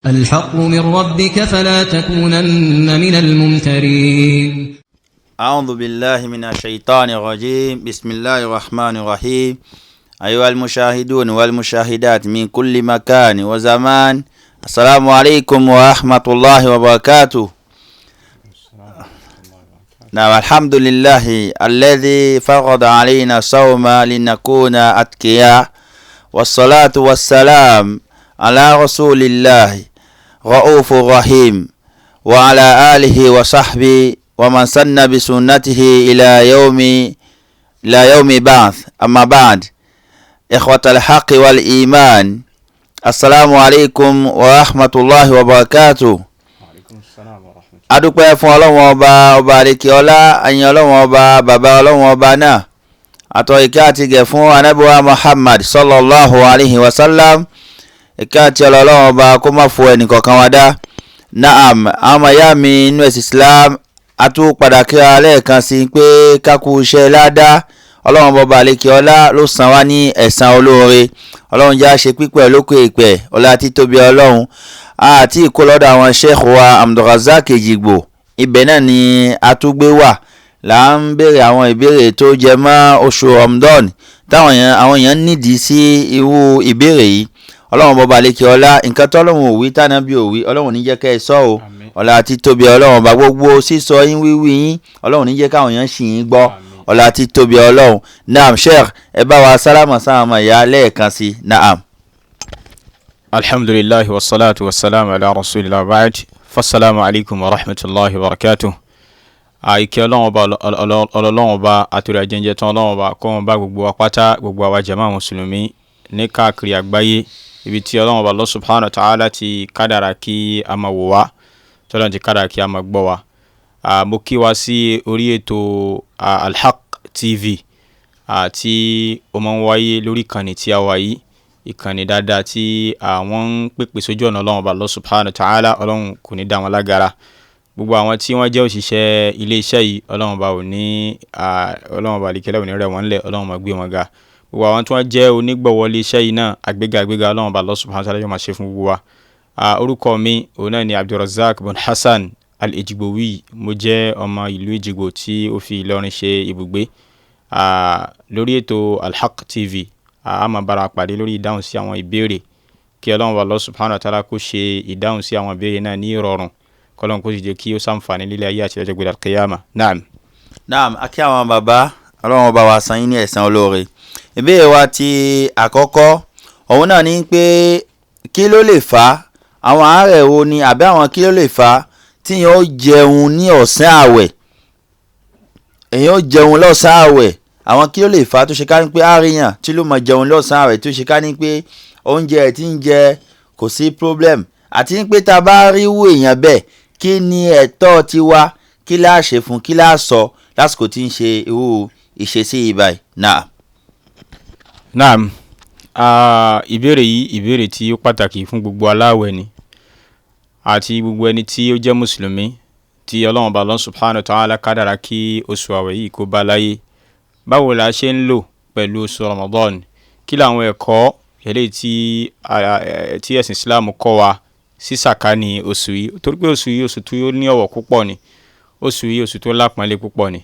الحق من ربك فلا تكونن من الممترين. أعوذ بالله من الشيطان الرجيم. بسم الله الرحمن الرحيم. أيها المشاهدون والمشاهدات من كل مكان وزمان، السلام عليكم ورحمة الله وبركاته. نعم، الحمد لله الذي فرض علينا الصوم لنكون أتقياء، والصلاة والسلام على رسول الله رؤوف رحيم وعلى آله وصحبه ومن سن بسنته إلى يوم بعث. أما بعد، إخوة الحق والإيمان، السلام عليكم ورحمة الله وبركاته. adúpẹ́ fún Ọlọ́run ọba àríkíọlá, àyìn Ọlọ́run ọba, bàbá Ọlọ́run ọba náà, àtọ̀ ìkẹ́ àti gẹ̀ fún ànábì wa Muhammad sallallahu alaihi wasallam. Ìkẹ́ àti Ọlọ́run ọba kó má fò ẹnìkọ̀ọ̀kan wa dá. Naam, àwọn ìyá mi inú ẹ̀sìn Islam, atú padà kíra lẹ́ẹ̀kan sí pé kákú iṣẹ́ ládá. Ọlọ́run ọba àríkíọlá ló san wá ní ẹ̀san olóore. Ọlọ́run já ṣe pípẹ́ lókè ìpẹ́ ọlá títóbi Ọlọ́run. Àti ìkólọ́dọ̀ àwọn Sheikh wa Abdul Rozak Ejigbo, ibẹ̀ náà ni a tún gbé wà là ń béèrè àwọn ìbéèrè tó jẹ mọ́ oṣù Ramadan táwọn èèyàn nídìí sí irú ìbéèrè yìí. Ọlọ́run bọba lékè ọlá, nǹkan tọ́lọ́run ò wí tánàbí ò wí, Ọlọ́run ní jẹ́ kẹ́ ẹ sọ o. ọlá títóbi Ọlọ́run bá gbogbo sísọ yín wíwí yín, Ọlọ́run ní jẹ́ káwọn èèyàn ṣì yín gbọ́. ọlá títóbi Ọlọ́run. Naam Sheikh, ẹ bá wa sálámà sáwọn ìyá lẹ́ẹ̀kan sí. Naam. Alhamdulillah wassalatu wassalamu ala rasulillah ba'd. Fassalamu alaikum wa rahmatullahi wa barakatuh. Àìkẹ́ Ọlọ́run ọba àtúrà jẹ́jẹ́ tán Ọlọ́run ọba kó wọn bá gbogbo apáta, gbogbo àwa jàmáà mùsùlùmí ní káàkiri àgbáyé, ibi tí Ọlọ́run ọba Allah subhanahu wa ta'ala ti kádàrá kí a máa wò wá, tọ́lọ́run ti kádàrá kí a máa gbọ́ wá. Mo kí wa sí orí ètò Haqqu TV tí ó máa ń wáyé lórí ìkànnì tí a wà yìí, ìkànnì dáadáa tí àwọn ń pèpè sójú ọ̀nà Ọlọ́run ọba Allah subhanahu wa ta'ala. Ọlọ́run kò ní dá wọn lágara. Gbogbo àwọn tí wọ́n jẹ́ òṣìṣẹ́ ilé iṣẹ́ yìí, Ọlọ́run ọba àlìkẹ́lẹ́ ò ní rẹ̀ wọ́n lẹ̀, Ọlọ́run máa gbé wọn ga. Gbogbo àwọn tí wọ́n jẹ́ onígbọ̀wọ́ ilé iṣẹ́ yìí náà, àgbéga Ọlọ́run ọba Allah subhanahu wa ta'ala yóò máa ṣe fún gbogbo wa. Orúkọ mi òun náà ni Abdul Rozak bin Hassane Edjigbowi. Mo jẹ́ ọmọ ìlú Ejigbo tí ó fi Ìlọrin ṣe ibùgbé. Lórí ètò Haqqu TV, a máa bára pàdé lórí ìdáhùn sí àwọn ìbéèrè. Kí Ọlọ́run ọba Allah subhanahu wa ta'ala kó ṣe ìdáhùn sí àwọn ìbéèrè náà ní ìrọ̀rùn. Kọ́lọ́run kó sì jẹ́ kí ó ṣàǹfààní lílé ayé àti lọ́jọ́ gbéra kíyámà. Naam, akí àwọn bàbá, Ọlọ́run ọba wa san yín ní ẹ̀san olóore. Ìbéèrè wa ti àkọ́kọ́ òun náà ni pé kí ló lè fà àwọn àárẹ̀ wo ni àbí àwọn kí ló lè fà tí èèyàn ó jẹun ní ọ̀sán àwẹ̀, èèyàn ó jẹun lọ́sàn àwẹ̀, àwọn kí ló lè fà tó ṣe ká ní pé àríyàn tí ló máa jẹun lọ́sàn àwẹ̀ tó ṣe ká ní pé oúnjẹ ẹ̀ tí ń jẹ kò sí problem, àti ní pé tá a bá rí wò èèyàn bẹ́ẹ̀, kí ni ẹ̀tọ́ tiwa, kí láà ṣe fún, kí láà sọ lásìkò tí ń ṣe irú ìṣesí ìbáyìí. Naam, ìbéèrè yìí ìbéèrè tí ó pàtàkì fún gbogbo aláwẹ̀ ni, àti gbogbo ẹni tí ó jẹ́ mùsùlùmí tí Ọlọ́run ọba Allah subhanahu wa ta'ala kádàrá kí oṣù àwẹ̀ yìí kó bá láyé. Báwo la ṣe ń lò pẹ̀lú oṣù Ramadan? Kí làwọn ẹ̀kọ́ eléyìí tí ẹ̀sìn Islam kọ́ wa sí sàkání oṣù yìí? Torí pé oṣù yìí oṣù tó ní ọ̀wọ̀ púpọ̀ ni, oṣù yìí oṣù tó lápọ́nlé púpọ̀ ni.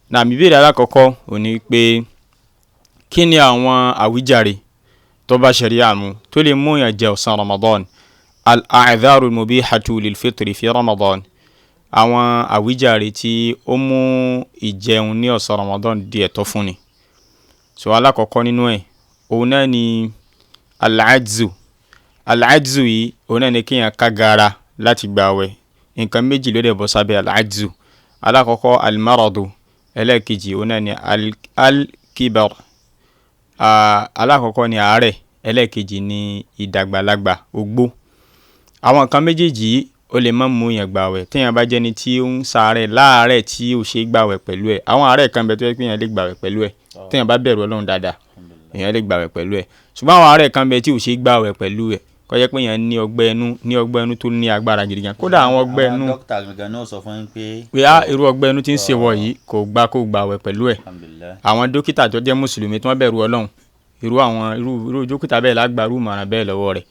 Naam, ìbéèrè alákọ̀ọ́kọ́ ó ní pé kí ni àwọn àwíjàre tó bá ṣẹ̀ríà mu tó lè mú yàn jẹ ọ̀sán Ramadan? Al-a'dharu al-mubihatu lil-fitri fi Ramadan. Àwọn àwíjàre tí ó mú ìjẹun ní ọ̀sán Ramadan di ẹ̀tọ́ fún ni. So alákọ̀ọ́kọ́ nínú ẹ̀ òun náà ni al-ajzu. Al-ajzu yìí òun náà ni kéèyàn kágara láti gbààwẹ̀. Nǹkan méjì ló dẹ̀ bọ́ sábẹ́ al-ajzu. Alákọ̀ọ́kọ́ al-maradu, ẹlẹ́ẹ̀kejì òun náà ni al-kibar. Alákọ̀ọ́kọ́ ni àárẹ̀, ẹlẹ́ẹ̀kejì ni ìdàgbàlagbà, ogbó. Àwọn nǹkan méjèèjì ó lè má mú yàn gbààwẹ̀ téèyàn bá jẹ́ni tí ó ń ṣàárẹ̀ láàárẹ̀ tí ó ṣe gbààwẹ̀ pẹ̀lú ẹ̀. Àwọn àárẹ̀ kan bẹ tó yẹ pé èèyàn lè gbààwẹ̀ pẹ̀lú ẹ̀ téèyàn bá bẹ̀rù Ọlọ́run dáadáa, èèyàn lè gbààwẹ̀ pẹ̀lú ẹ̀. Ṣùgbọ́n àwọn àárẹ̀ kan bẹ tí ó ṣe gbààwẹ̀ pẹ̀lú ẹ̀, kó jẹ́ pé èèyàn ní ọgbẹ́ ẹnu tó ní agbára gidi gan. Kódà àwọn ọgbẹ́ ẹnu dókítà gan náà sọ fún yín pé irú ọgbẹ́ ẹnu tí ń ṣe wọ̀ yìí kò gbààwẹ̀ pẹ̀lú ẹ̀. Àwọn dókítà tó jẹ́ mùsùlùmí tí wọ́n bẹ̀rù Ọlọ́run, irú dókítà bẹ́ẹ̀ lágbàrú mọ̀ràn bẹ́ẹ̀ lọ́wọ́ rẹ̀.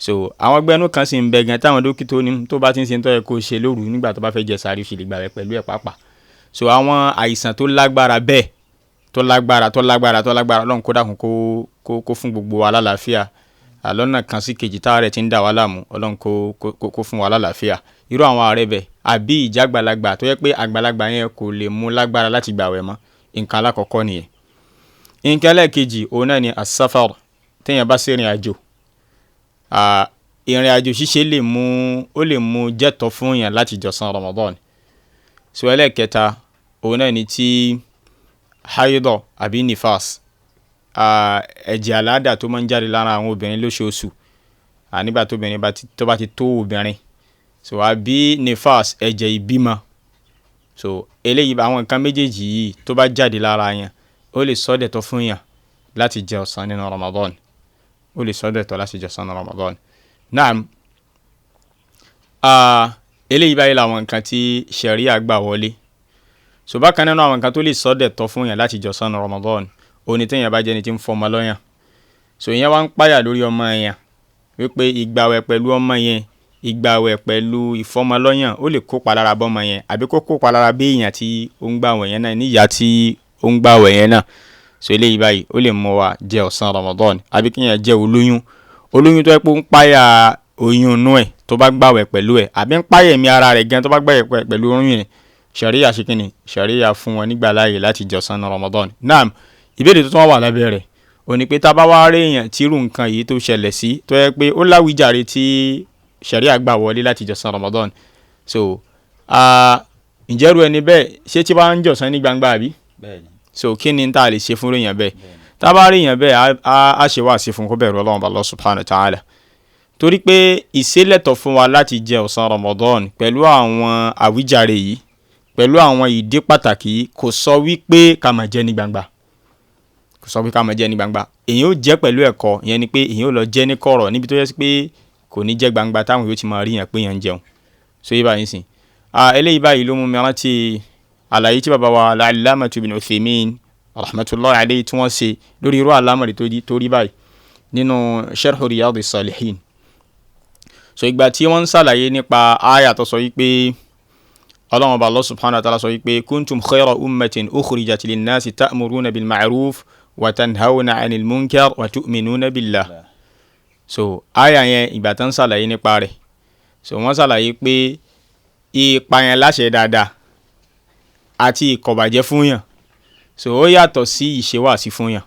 so àwọn gbẹ́nu kan sì ń bẹ gan táwọn dókítà ní tó bá ti ń ṣe tó yẹ kó ṣe lóru nígbà tó bá fẹ́ jẹ sààrì fi lè gbà rẹ̀ pẹ̀lú ẹ̀ pàápàá so àwọn àìsàn tó lágbára bẹ́ẹ̀ tó lágbára Ọlọ́run kó dákun kó fún gbogbo wa lálàáfíà lọ́nà kan sí kejì tá rẹ̀ ti ń dà wá láàmú Ọlọ́run kó fún wa lálàáfíà irú àwọn ààrẹ bẹ́ẹ̀ àbí ìjàgbàlagbà tó yẹ pé àgbàlagbà yẹn kò lè mú lágbára láti gbààwẹ̀ mọ́ nǹkan alákọ̀ọ́kọ́ nìyẹn. nǹkan ẹlẹ́ẹ̀kejì òun náà ni asafar téèyàn bá ṣèrìn àjò ìrìn àjò ṣíṣe lè mú jẹ́tọ̀ fún yàn láti jọ̀sán Ramadan. so ẹlẹ́ẹ̀kẹta òun náà ni tí haidọ̀ àbí nifas ẹ̀jẹ̀ aládà tó máa ń jáde lára àwọn obìnrin lóṣooṣù nígbà tóbìnrin tó bá ti tó obìnrin so àbí nifas ẹ̀jẹ̀ ìbímọ so eléyìí àwọn nǹkan méjèèjì yìí tó bá jáde lára yẹn ó lè sọ́dẹ̀tọ̀ fún yàn láti jẹ ọ̀sán nínú Ramadan ó lè sọ́dẹ̀tọ̀ láti jẹ ọ̀sán nínú Ramadan. Naam eléyìí báyìí làwọn nǹkan tí ṣẹ̀ríà gbà wọlé so bákan náà àwọn nǹkan tó lè sọ́dẹ̀tọ̀ fún yàn láti jẹ ọ̀sán nínú Ramadan òní téèyàn bá jẹ́ ni tí ń fọmọ lọ́yàn so ìyẹn wá ń páyà lórí ọmọ yẹn wípé ìgbàwẹ̀ pẹ̀lú ọmọ yẹn ìgbàwẹ̀ pẹ̀lú ìfọmọlọ́yàn ó lè kópa lára bọ́mọ yẹn àbí kó kópa lára bí èèyàn tí ó ń gbàwẹ̀ yẹn náà níyà tí ó ń gbàwẹ̀ yẹn náà so eléyìí báyìí ó lè mú wa jẹ ọ̀sán Ramadan àbí kí yẹn jẹ́ olóyún tó yẹ pé ó ń páyà oyún inú ẹ̀ tó bá gbàwẹ̀ pẹ̀lú ẹ̀ àbí ń páyà ẹ̀mí ara rẹ̀ gan tó bá gbàwẹ̀ pẹ̀lú oyún yẹn ṣàríyà ṣe kíni ṣàríyà fún wọn nígbà láàyè láti jẹ ọ̀sán Ramadan. Naam ìbéèrè tó tún wà lábẹ́ rẹ̀ ó ní pé tá bá wá rí èèyàn tí irú nǹkan yìí tó ṣẹlẹ̀ sí tó yẹ pé ó láwíjàre tí ṣàríà gbà wọlé láti jọ̀sán Ramadan so ǹjẹ́rú ẹni bẹ́ẹ̀ ṣé tí bá ń jọ̀sán ní gbangba àbí so kí ni tá a lè ṣe fún èèyàn bẹ́ẹ̀ tá bá rí èèyàn bẹ́ẹ̀ á ṣe wá sí fún kó bẹ̀rù Ọlọ́run Allah subhanahu wa ta'ala torí pé ìṣẹ̀lẹ̀tọ̀ fún wa láti jẹ ọ̀sán Ramadan pẹ̀lú àwọn àwíjàre yìí pẹ̀lú àwọn ìdí pàtàkì kò sọ wípé ká máa jẹ ní gbangba èyàn ó jẹ́ pẹ̀lú ẹ̀kọ́ ìyẹn ni pé èyàn ó lọ jẹ́ ní kọ̀rọ̀ níbi tó yẹ sí pé kò ní jẹ́ gbangba táwọn yóò ti máa rí yàn pé yàn ń jẹun so yìí báyìí sìn eléyìí báyìí ló mú mi rántí àlàyé tí bàbá wa al-Allamah Ibn Uthaymin rahmatullahi alayhi tí wọ́n ṣe lórí irú àlámọ̀rí tó rí báyìí nínú Sharh Riyadis Salihin so ìgbà tí wọ́n ń ṣàlàyé nípa àyà tó sọ wípé Ọlọ́run Ọba Allah subhanahu wa ta'ala sọ wípé kuntum khayra ummatin ukhrijat linnasi ta'muruna bil ma'ruf wa tanhawna 'anil munkar wa tu'minuna billah so àyà yẹn ìgbà tán ṣàlàyé nípa rẹ̀ so wọ́n ṣàlàyé pé ìpààyàn láṣẹ dáadáa àti ìkọ̀bàjẹ́ fún yàn so ó yàtọ̀ sí ìṣewàásí fún yàn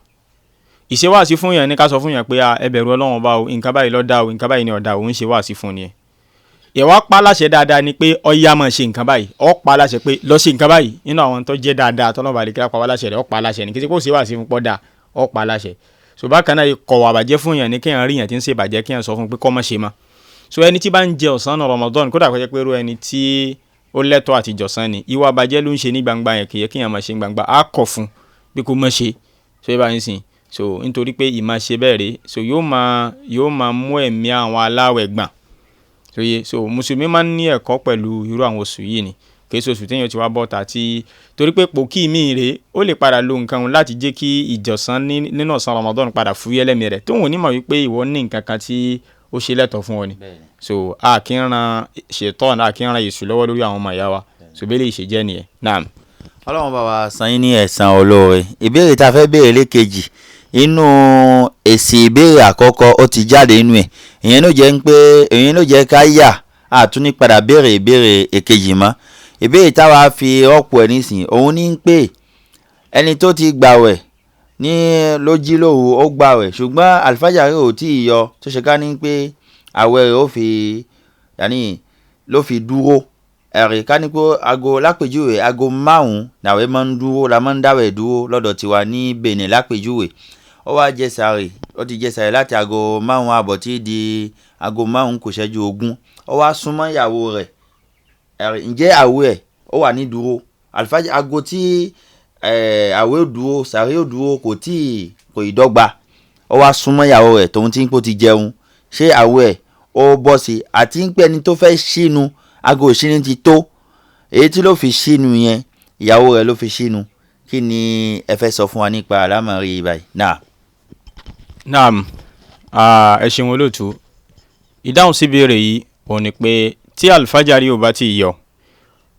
ìṣewàásí fún yàn ní ká sọ fún yàn pé ẹ bẹ̀rù Ọlọ́run Ọba o nǹkan báyìí ló dá o nǹkan báyìí ni ó dá o ń ṣe wàásí fún ni ẹ ìwà pa láṣẹ dáadáa ni pé ó yá máa ṣe nǹkan báyìí ó pa láṣẹ pé lọ ṣe nǹkan báyìí nínú àwọn tó jẹ́ dáadáa tọ́lọ́ba lè kíra pa wá láṣẹ rẹ̀ ó pa láṣẹ ní kí ṣe kó ṣe wàásí fún pọ́ dáa ó pa láṣẹ so bákan náà ikọ̀ wà bàjẹ́ fún yàn ní kéèyàn rí yàn tí ń ṣe bàjẹ́ kéèyàn sọ fún pé kọ́ mọ́ ṣe mọ́ so ẹni tí bá ń jẹ ọ̀sán Ramadan kódà kó jẹ́ pé irú ẹni tí ó lẹ́tọ̀ọ́ àti jọ̀sán ni ìwà bàjẹ́ ló ń ṣe ní gbangba yẹn kì í yẹ kéèyàn máa ṣe ní gbangba á kọ̀ fún bí kò mọ̀ ṣe so yẹ bá ń sìn so nítorí pé ìmá ṣe bẹ́ẹ̀ rèé so yóò máa mú ẹ̀mí àwọn aláwẹ̀ gbọ̀n so yẹ so mùsùlùmí máa ń ní ẹ̀kọ́ pẹ̀lú irú àwọn oṣù yìí ni kì í ṣe oṣù téèyàn ti wá bọ́ ta tí torí pé pòkì míì rèé ó lè padà lo nǹkan òun láti jẹ́ kí ìjọsán nínú ọ̀sán Ramadan padà fúyẹ́ lẹ́mìí rẹ̀ tóun ò ní mọ̀ wípé ìwọ ní nǹkan kan tí ó ṣe lẹ́tọ̀ọ́ fún ọ ni so a kì í ran ṣètọ́n a kì í ran èṣù lọ́wọ́ lórí àwọn ọmọ ìyá wa so bẹ́ẹ̀ lè ṣe jẹ́ nìyẹn naam. Ọlọ́run bá wa san yín ní ẹ̀san olóore ìbéèrè tá a fẹ́ béèrè lékejì inú èsì ìbéèrè àkọ́kọ́ ó ti jáde inú ẹ̀ ìyẹn ló jẹ́ ká yà àtúní padà béèrè ìbéèrè èkejì mọ́ ìbéèrè táwa fi rọ́pò ẹ̀ nísìnyí òun ní pé ẹni tó ti gbàwẹ̀ ní lójí lóru ó gbàwẹ̀ ṣùgbọ́n àlùfájàrí ò tí ì yọ tó ṣe ká ní pé àwẹ̀ rẹ̀ ló fi dúró ẹ̀rì ká ní pé aago lápèjúwe aago 5 làwẹ̀ máa ń dúró la máa ń dáwẹ̀ dúró lọ́dọ̀ tiwa ní Benin lápèjúwe ó wá jẹ sààrì ó ti jẹ sààrì láti aago 5 àbọ̀ tí di aago 5 kò ṣẹ́jú 20 ó wá súnmọ́ ìyàwó rẹ̀ ẹ̀rì ǹjẹ́ àwẹ̀ ẹ̀ ó wà ní dúró àlùfájà aago tí àwẹ̀ dúró sààrì ó dúró kò ì dọ́gba ó wá súnmọ́ ìyàwó rẹ̀ tòun tí ń pò ti jẹun ṣé àwẹ̀ ẹ̀ ó bọ́ sí àti ń pẹ́ ni tó fẹ́ ṣínú aago ìṣínú ti tó èyí tí ló fi ṣínú yẹn ìyàwó rẹ̀ ló fi ṣínú kí ni ẹ fẹ́ sọ fún wa nípa àlámọ̀rí báyìí náà. naam ẹ ṣeun olóòtú ìdáhùn sí ìbéèrè yìí ó ní pé tí alfajari ò bá ti yọ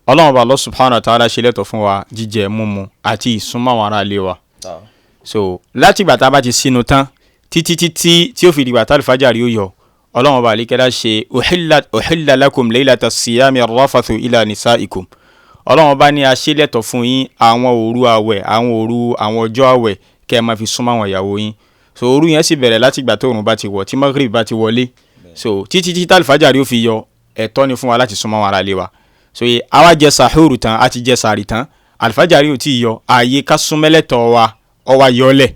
Ọlọ́run bá Allah subhanahu wa ta'ala ṣe lẹ́tọ̀ fún wa jíjẹ mímu àti ìsúnmọ́ àwọn ará ilé wa so láti ìgbà tá a bá ti sínú tán títí tí ó fi dìgbà tá alfajari ó yọ Ọlọ́run bá alikẹ́lá ṣe uhilla lakum laylata siyami arrafathu ila nisaikum Ọlọ́run bá ní a ṣe lẹ́tọ̀ fún yín àwọn òru àwẹ̀ àwọn ọjọ́ àwẹ̀ kẹ́ ẹ máa fi súnmọ́ àwọn ìyàwó yín so òru yẹn sì bẹ̀rẹ̀ láti ìgbà tóòrùn bá ti wọ̀ tí maghrib bá ti wọlé so títí alfajari ó fi yọ ẹ̀tọ́ ni fún wa láti súnmọ́ àwọn ará ilé wa so àwa jẹ sahuru tán àti jẹ sààrì tán alfajari ò tí yọ ààyè ká súnmẹ́lẹ̀tọ̀ wa ọwa yọlẹ̀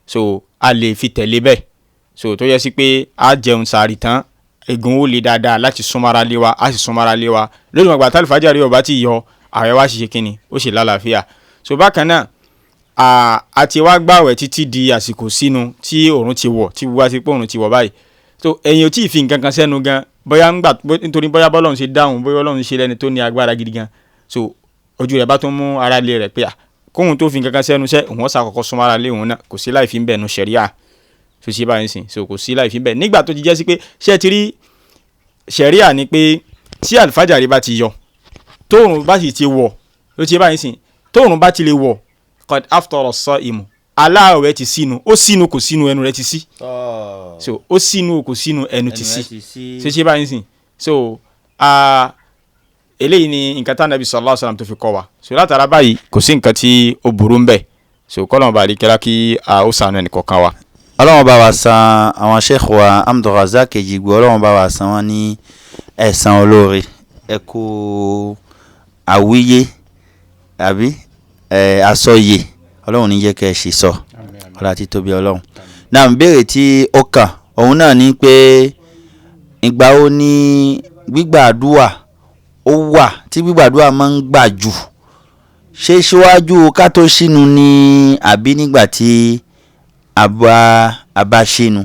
so a lè fi tẹ̀lé bẹ́ẹ̀ so tó yẹ sí pé a jẹun sààrì tán egun ó le dáadáa láti súnmọ́ ara lé wa a sì súnmọ́ ara lé wa lórí ìgbà tí alfajari ò bá ti yọ ààwẹ̀ wa ṣiṣẹ́ kínni ó sì lálàáfíà so bákan náà àti wá gbààwẹ̀ títí di àsìkò sínú tí òòrùn ti wọ̀ tí wá sí pé òòrùn ti wọ̀ báyìí so ẹ̀yin ò tí ì fi nǹkan kan sẹ́nu gan bóyá nítorí bóyá bọ́lọ́run ṣe dáhùn bóyá Ọlọ́run ṣe lẹ́ni tó ní agbára gidi gan so ojú rẹ̀ bá tún mú ara lé rẹ̀ pé kóhun tó fi nǹkan kan sẹ́nu sẹ́ òun ọ̀sà àkọ́kọ́ súnmọ́ ara lé òun náà kò sí láì fi ń bẹ̀ nu ṣẹ̀ríà tó ṣe báyìí sìn so kò sí láì fi ń bẹ̀ nígbà tó ti jẹ́ sí pé ṣé ti rí ṣẹ̀ríà ni pé tí àlùfájàrí bá ti yọ tóòrùn bá sì ti wọ̀ ló ti báyìí sìn tóòrùn bá ti lè wọ̀ qad aftara as-sa'imu aláàwẹ̀ ti sínú ó sínú kò sínú ẹnu rẹ̀ ti sí so ó sínú kò sínú ẹnu ti sí ṣe ṣe báyìí sìn so eléyìí ni nǹkan tá nàbí sallallahu alaihi wasallam tó fi kọ́ wa so látara báyìí kò sí nǹkan tí ó burú ń bẹ̀ so kọ́lọ́mù bá rí kẹ́lá kí ó sànú ẹnì kọ̀ọ̀kan wa. Ọlọ́run bá wa san àwọn Sheikh wa Abdul Rozak Ejigbo Ọlọ́run bá wa san wọ́n ní ẹ̀san olóore ẹ kú àwíyé àbí àsọyé Ọlọ́run ní jẹ́ kẹ́ ẹ ṣe sọ ọlá tí tóbi Ọlọ́run náà béèrè tí ó kàn òun náà ní pé ìgbà wo ni gbígbàdúà ó wà tí gbígbàdúà máa ń gbà jù ṣé síwájú ká tó sínú ni àbí nígbà tí a bá sínú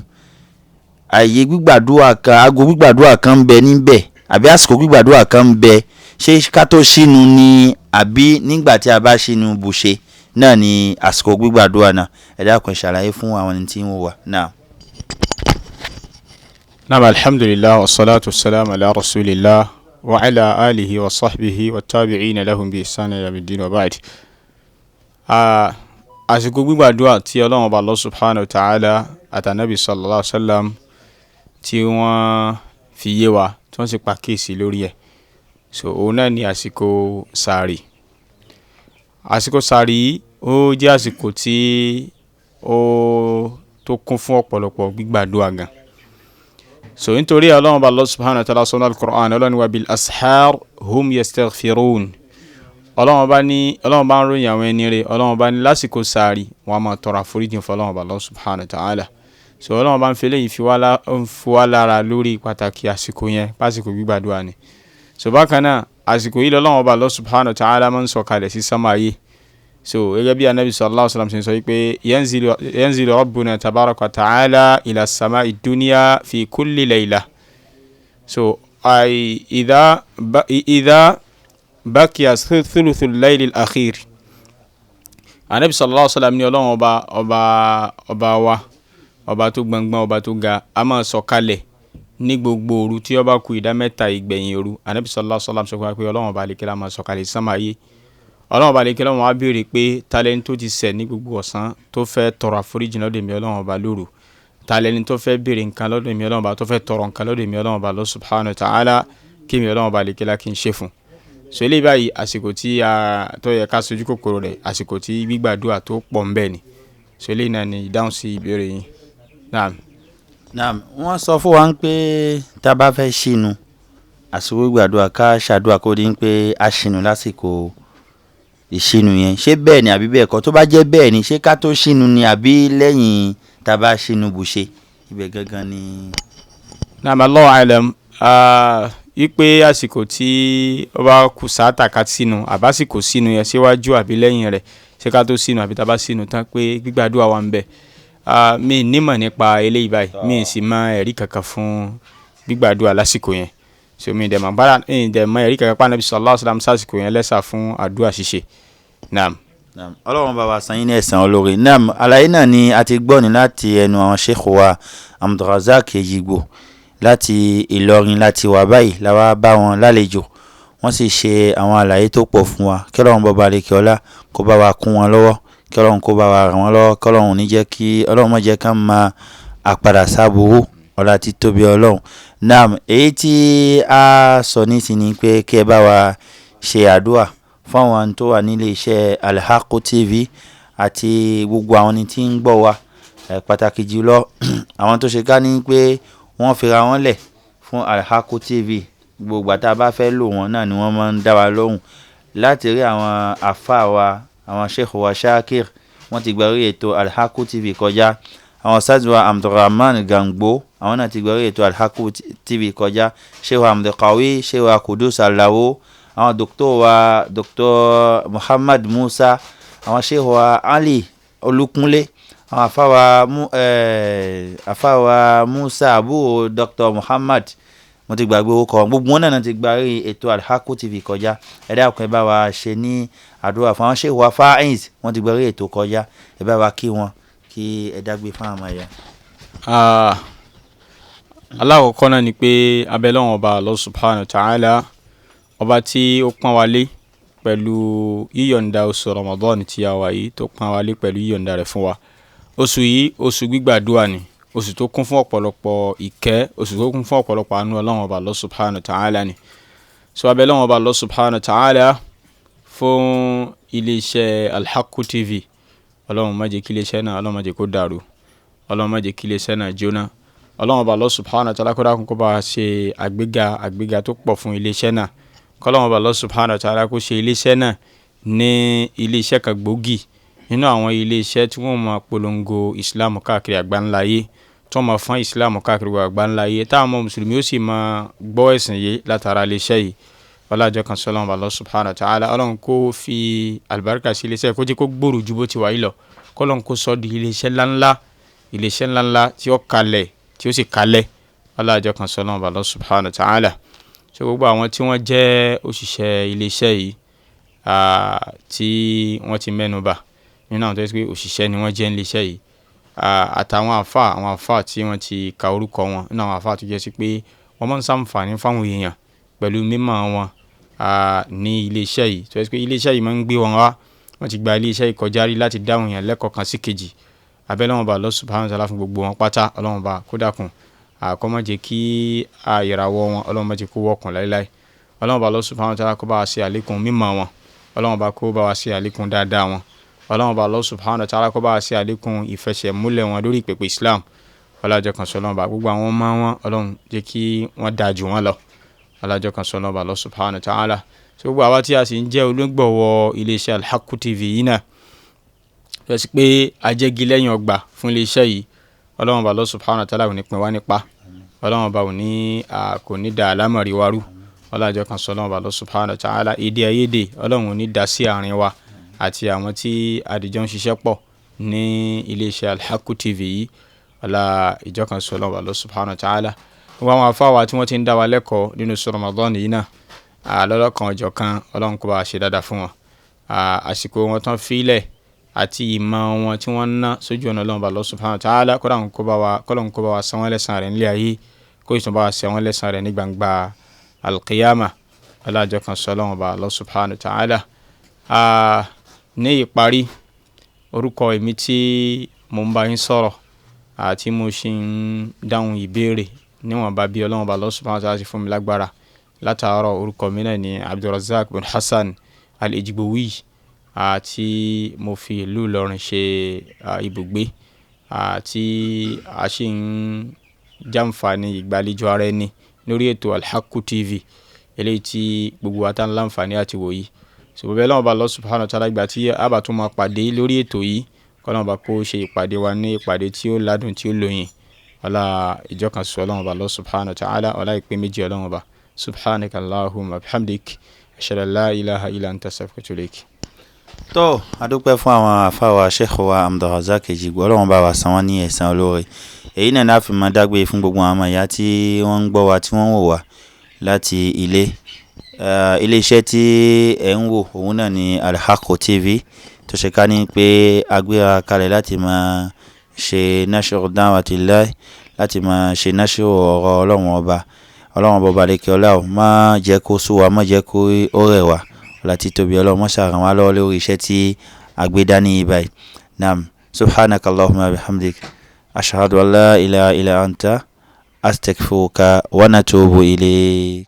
àyè gbígbàdúà kan aago gbígbàdúà kan ń bẹ níbẹ̀ àbí àsìkò gbígbàdúà kan ń bẹ ṣé ká tó sínú ni àbí nígbà tí a bá sínú bùṣe náà ni àsìkò gbígbàdúà náà ẹ dákun ṣàlàyé fún àwọn ẹni tí ń wò wá náà. Naam, alhamdulillah wassalatu wassalamu ala rasulillah wa ala alihi wa sahbihi wa tabi'ina lahum bi ihsan ila yawmiddin wa ba'd. Àsìkò gbígbàdúà tí Ọlọ́run bá Allah subhanahu wa ta'ala àtànábì sallallahu alaihi wasallam tí wọ́n fi yé wa tí wọ́n sì pàkíyèsí lórí ẹ̀ so òun náà ni àsìkò sàárì. Àsìkò sàárì ó jẹ́ àsìkò tí ó tó kún fún ọ̀pọ̀lọpọ̀ gbígbàdúà gan so nítorí Ọlọ́run bá Allah subhanahu wa ta'ala sọ́nà al-Qur'an Ọlọ́run wa bil ashar hum yastaghfirun Ọlọ́run bá ń ròyìn àwọn ẹni rẹ̀ Ọlọ́run bá ní lásìkò sàárì wọn máa tọrọ àforíjì fún Ọlọ́run bá Allah subhanahu wa ta'ala so Ọlọ́run bá ń fẹ́lẹ́ yìí fi wá lára lórí pàtàkì àsìkò yẹn pásìkò gbígbàdúrà ni so bákan náà àsìkò yìí Ọlọ́run bá Allah subhanahu wa ta'ala máa ń sọ̀kalẹ̀ sí sámà ayé so gẹ́gẹ́ bí anabi sallallahu alaihi wasallam ṣe sọ pé yanzilu rabbuna tabaraka wa ta'ala ila samai dunya fi kulli layla so idha baqiya thuluthul layl al-akhir anabi sallallahu alaihi wasallam ní Ọlọ́run ọba tó gbọngbọn ọba tó ga a máa sọ̀kalẹ̀ ní gbogbo òru tí ó bá kù ìdá mẹ́ta ìgbẹ̀yìn òru anabi sallallahu alaihi wasallam sọ pé Ọlọ́run ọba àlekèlá máa sọ̀kalẹ̀ sí sámà ayé Ọlọ́run ọba àlekèlá wọn á béèrè pé talẹ́ni tó ti ṣẹ̀ ní gbogbo ọ̀sán tó fẹ́ tọrọ àforíjì lọ́dọ̀ mi Ọlọ́run ọba lóru talẹ́ni tó fẹ́ béèrè nǹkan lọ́dọ̀ mi Ọlọ́run ọba tó fẹ́ tọrọ nǹkan lọ́dọ̀ mi Ọlọ́run ọba Allah subhanahu wa ta'ala kí mi Ọlọ́run ọba àlekèlá kí n ṣe fún so eléyìí báyìí àsìkò tí tó yẹ ká sojú kòkòrò rẹ̀ àsìkò tí gbígbàdúrà tó pọ̀ ń bẹ ni so eléyìí náà ni ìdáhùn sí ìbéèrè yín. Naam, wọ́n sọ fún wa pé tá a bá fẹ́ sínú àsìkò gbígbàdúrà ká ṣàdúrà kó dín pé a sínú lásìkò ìsínú yẹn ṣé bẹ́ẹ̀ ni àbí bẹ́ẹ̀ kọ́ tó bá jẹ́ bẹ́ẹ̀ ni ṣé ká tó sínú ni àbí lẹ́yìn tá a bá sínú bùṣe ibẹ̀ gangan ni. Naam, Allahu alam wípé àsìkò tí ó bá kù sáátà ká sínú àbásìkò sínú yẹn síwájú àbí lẹ́yìn rẹ̀ ṣé ká tó sínú àbí tá a bá sínú tán pé gbígbàdúrà wà ń bẹ mi nímọ̀ nípa eléyìí báyìí mi sì mọ ẹ̀rí kankan fún gbígbàdúrà lásìkò yẹn so mi dẹ̀ mọ ẹ̀rí kankan pa Nabi sallallahu alaihi wasallam sásìkò yẹn lẹ́sà fún àdúrà ṣíṣe. Naam. Ọlọ́run bá wa san yín ní ẹ̀san olóore. Naam, àlàyé náà ni a ti gbọ́ ní láti ẹnu àwọn Sheikh wa Abdul Rozak Ejigbo láti Ìlọrin láti wà báyìí la wá bá wọn lálejò wọ́n sì ṣe àwọn àlàyé tó pọ̀ fún wa kí Ọlọ́run baba leke ọlá kó bá wa kún wọn lọ́wọ́ kí Ọlọ́run kó bá wa ràn wọ́n lọ́wọ́ kí Ọlọ́run ní jẹ́ kí Ọlọ́run má jẹ́ ká máa àpadà sáburú ọlá tí tóbi Ọlọ́run. Naam, èyí tí a sọ nísìnyí pé kí ẹ bá wa ṣe àdúà fún àwọn tó wà nílé iṣẹ́ Haqqu TV àti gbogbo àwọn tí ń gbọ́ wa pàtàkì jùlọ àwọn tó ṣe ká ní pé wọ́n fira wọn lẹ̀ fún Haqqu TV gbogbo àtà bá fẹ́ lò wọ́n náà ni wọ́n máa ń dá wa lóhùn láti rí àwọn àfáà wa àwọn sheikh wa Shakir wọ́n ti gbàrí ètò Haqqu TV kọjá àwọn Ustaz wa Abdulrahman Gangbo àwọn náà ti gbàrí ètò Haqqu TV kọjá sheikh wa Abdulqawi sheikh wa Kudus Alawo àwọn Dr. Muhammad Musa àwọn sheikh wa Ali Olukunle àwọn àfáwà Musa Abu Dr. Muhammad mo ti gbàgbé orúkọ gbogbo wọn náà ti gbàrí ètò Haqqu TV kọjá ẹ dákun ẹ bá wa ṣe ní àdúrà fún àwọn sheikh wa Faiz wọ́n ti gbàrí ètò kọjá ẹ bá wa kí wọn kí ẹ dágbé fún àwọn ẹ̀yà. alákọ̀ọ́kọ́ náà ni pé abẹ́lẹ́wọ̀n ọba Allah subhanahu wa ta'ala ọba tí ó pọ́n wa lé pẹ̀lú yíyọ̀ǹda oṣù Ramadan tí a wà yìí tó pọ́n wa lé pẹ̀lú yíyọ̀ǹda rẹ̀ fún wa. Oṣù yìí oṣù gbígbàdúrà ni oṣù tó kún fún ọ̀pọ̀lọpọ̀ ìkẹ́ oṣù tó kún fún ọ̀pọ̀lọpọ̀ àánú Ọlọ́run ọba Allah subhanahu wa ta'ala ni. So abẹ́lẹ́wọ̀n ọba Allah subhanahu wa ta'ala fún iléeṣẹ́ Haqqu TV Ọlọ́run má jẹ́ kí iléeṣẹ́ náà Ọlọ́run má jẹ́ kó dàrú Ọlọ́run má jẹ́ kí iléeṣẹ́ náà jóná Ọlọ́run ọba Allah subhanahu wa ta'ala kó dákun kó bá ṣe àgbéga tó pọ̀ fún iléeṣẹ́ náà kọ́lọ́run ọba Allah subhanahu wa ta'ala kó ṣe iléeṣẹ́ náà ní iléeṣẹ́ kan gbòógì nínú àwọn iléeṣẹ́ tí wọ́n máa polongo Islam káàkiri àgbáńláyé tí wọ́n máa fún Islam káàkiri àgbáńláyé táwọn ọmọ mùsùlùmí ó sì máa gbọ́ ẹ̀sìn yìí látara iléeṣẹ́ yìí ọlájọ́ kan sọ́lọ́run ọba Allah subhanahu wa ta'ala Ọlọ́run kó fi àlùbáríkà sí iléeṣẹ́ kó jẹ́ kó gbòòrò ju bó ti wà yìí lọ kọ́lọ́run kó sọ di iléeṣẹ́ ńláńlá tí ó kalẹ̀ tí ó sì kalẹ̀ ọlájọ́ kan sọ́lọ́run ọba Allah subhanahu wa ta'ala ṣe gbogbo àwọn tí wọ́n jẹ́ òṣìṣẹ́ iléeṣẹ́ yìí tí wọ́n ti mẹ́nu bà nínú àwọn tó yẹ pé òṣìṣẹ́ ni wọ́n jẹ́ iléeṣẹ́ yìí àtàwọn àfáà tí wọ́n ti ka orúkọ wọn nínú àwọn àfáà tó jẹ́ sí pé wọ́n máa ń ṣàǹfààní fáwọn èèyàn pẹ̀lú mímọ̀ wọn ní iléeṣẹ́ yìí tó yẹ pé iléeṣẹ́ yìí máa ń gbé wọn wá wọ́n ti gba iléeṣẹ́ yìí kọjá rí láti dáhùn èèyàn lẹ́kọ̀ọ́ kan sí kejì abẹ́lẹ́wọ̀n bá Allah subhanahu wa ta'ala fún gbogbo wọn pátá Ọlọ́run bá kó dákun kó má jẹ́ kí ìràwọ̀ wọn Ọlọ́run má jẹ́ kó wọ́kùn láíláí Ọlọ́run bá Allah subhanahu wa ta'ala kó bá wa ṣe àlékún mímọ̀ wọn Ọlọ́run bá kó bá wa ṣe àlékún dáadáa wọn Ọlọ́run bá Allah subhanahu wa ta'ala kó bá wa ṣe àlékún ìfẹsẹ̀múlẹ̀ wọn lórí ìpèpè Islam ọlájọ́ kan sọ́lọ́run bá gbogbo àwọn ọmọ wọn Ọlọ́run jẹ́ kí wọ́n dáa jù wọn lọ ọlájọ́ kan sọ́lọ́run bá Allah subhanahu wa ta'ala so gbogbo àwa tí a sì ń jẹ́ olùgbọ̀wọ́ iléeṣẹ́ Haqqu TV yìí náà lọ sí pé ajẹ́gi lẹ́yìn ọgbà fún iléeṣẹ́ yìí Ọlọ́run bá Allah subhanahu wa ta'ala ò ní pín wá nípa Ọlọ́run bá kò ní da àlámọ̀rí wa rú ọlájọ́ kan sọ́lọ́run bá Allah subhanahu wa ta'ala èdè àìyedè Ọlọ́run ò ní dá sí àárín wa àti àwọn tí àdìjọ ń ṣiṣẹ́ pọ̀ ní iléeṣẹ́ Haqqu TV yìí ọlá ìjọ kan sọ́lọ́run bá Allah subhanahu wa ta'ala gbogbo àwọn afáwà tí wọ́n ti ń dá wa lẹ́kọ̀ọ́ nínú Ramadan yìí náà lọ́lọ́kan ọjọ́ kan Ọlọ́run kó bá ṣe dáadáa fún wọn àsìkò wọn tán fílẹ̀ àti ìmọ̀ wọn tí wọ́n ná sójú ọ̀nà Ọlọ́run bá Allah subhanahu wa ta'ala kọ́lọ́run kó bá wa san wọ́n lẹ́san rẹ̀ nílé ayé kó ìtàn bá wa san wọ́n lẹ́san rẹ̀ ní gbangba alqiyama ọlájọ́ kan sọ́lọ́run bá Allah subhanahu wa ta'ala. Ní ìparí orúkọ èmi tí mo ń bá yín sọ̀rọ̀ àti mo ṣì ń dáhùn ìbéèrè níwọ̀n bá bí Ọlọ́run bá Allah subhanahu wa ta'ala ti fún mi lágbára látàárọ̀ orúkọ mi náà ni Abdul Rozak bin Hassane Edjigbo àti mo fi ìlú Ìlọrin ṣe ibùgbé àti a ṣì ń jàǹfààní ìgbàlejò ara ẹni lórí ètò Haqqu TV eléyìí tí gbogbo wa tán láǹfààní àti wòyí so bẹ́ẹ̀ lọ́wọ́ bá Allah subhanahu wa ta'ala ìgbà tí a bá tún máa pàdé lórí ètò yìí kọ́lọ́wọ́ bá kó ṣe ìpàdé wa ní ìpàdé tí ó ládùn tí ó lóyin ọlá ìjọkan sọ Ọlọ́run bá Allah subhanahu wa ta'ala ọlá ìpè méjì Ọlọ́run bá subhanaka Allahumma bihamdik ashhadu an la ilaha illa anta astaghfiruka wa atubu ilaik. tó adúpẹ́ fún àwọn àfáwà Sheikh wa Abdul Rozak Edjigbo Ọlọ́run bá wa san wọ́n ní ẹ̀san olóore èyí náà láfi máa dágbé fún gbogbo àwọn ọmọ ìyá tí wọ́n ń gbọ́ wa tí wọ́n ń wò wá láti iléeṣẹ́ tí ẹ̀ ń wò òun náà ni Haqqu TV tó ṣe ká ní pé agbéra kalẹ̀ láti máa ṣe nashru da'watillah láti máa ṣe náṣẹ́ ọ̀rọ̀ ọlọ́run ọba lẹ́kẹ́ ọlá ò má jẹ́ kó sú wa, má jẹ́ kó ó rẹ̀ wá láti tóbi ọlọ́run mọ́ṣá ràn wá lọ́wọ́ lórí iṣẹ́ tí àgbédání báyìí. Naam, subhanakallahumma bihamdik ashhadu an la ilaha illa anta astaghfiruka wa natubu ilayk.